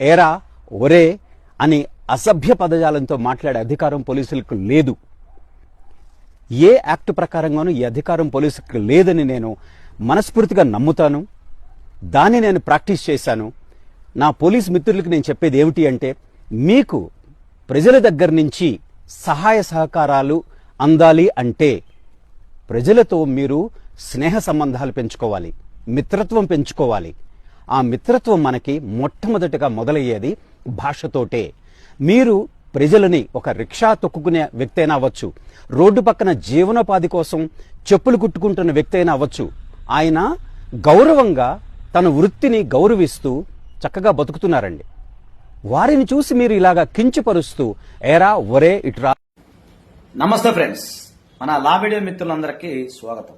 ఏరా ఒరే అని అసభ్య పదజాలంతో మాట్లాడే అధికారం పోలీసులకు లేదు. ఏ యాక్ట్ ప్రకారంగానూ ఈ అధికారం పోలీసులకు లేదని నేను మనస్ఫూర్తిగా నమ్ముతాను. దాన్ని నేను ప్రాక్టీస్ చేశాను. నా పోలీస్ మిత్రులకు నేను చెప్పేది ఏమిటి అంటే, మీకు ప్రజల దగ్గర నుంచి సహాయ సహకారాలు అందాలి అంటే ప్రజలతో మీరు స్నేహ సంబంధాలు పెంచుకోవాలి, మిత్రత్వం పెంచుకోవాలి. ఆ మిత్రత్వం మనకి మొట్టమొదటిగా మొదలయ్యేది భాషతోటే. మీరు ప్రజలని ఒక రిక్షా తొక్కుకునే వ్యక్తి అయినా అవ్వచ్చు, రోడ్డు పక్కన జీవనోపాధి కోసం చెప్పులు కుట్టుకుంటున్న వ్యక్తి అయినా అవ్వచ్చు, ఆయన గౌరవంగా తన వృత్తిని గౌరవిస్తూ చక్కగా బతుకుతున్నారండి. వారిని చూసి మీరు ఇలాగా కించపరుస్తూ ఏరా ఒరే ఇట్రా. నమస్తే ఫ్రెండ్స్, మన లా వీడియో మిత్రులందరికీ స్వాగతం.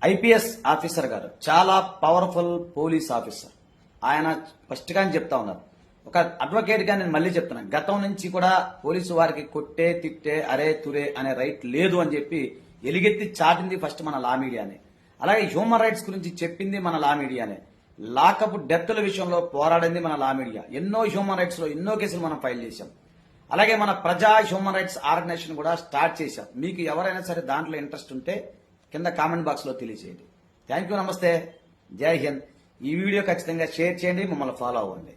ఐపీఎస్ ఆఫీసర్ గారు చాలా పవర్ఫుల్ పోలీస్ ఆఫీసర్. ఆయన ఫస్ట్ గా చెప్తా ఉన్నారు, ఒక అడ్వకేట్ గా నేను మళ్ళీ చెప్తున్నా, గతం నుంచి కూడా పోలీసు వారికి కొట్టే తిట్టే అరే తురే అనే రైట్ లేదు అని చెప్పి ఎలుగెత్తి చాటింది ఫస్ట్ మన లా మీడియానే. అలాగే హ్యూమన్ రైట్స్ గురించి చెప్పింది మన లా మీడియానే. లాకప్ డెత్తుల విషయంలో పోరాడింది మన లా మీడియా. ఎన్నో హ్యూమన్ రైట్స్ లో ఎన్నో కేసులు మనం ఫైల్ చేశాం. అలాగే మన ప్రజా హ్యూమన్ రైట్స్ ఆర్గనైజేషన్ కూడా స్టార్ట్ చేశాం. మీకు ఎవరైనా సరే దాంట్లో ఇంట్రెస్ట్ ఉంటే కింద కామెంట్ బాక్స్ లో తెలియజేయండి. థ్యాంక్ యూ, నమస్తే, జై హింద్. ఈ వీడియో ఖచ్చితంగా షేర్ చేయండి, మమ్మల్ని ఫాలో అవ్వండి.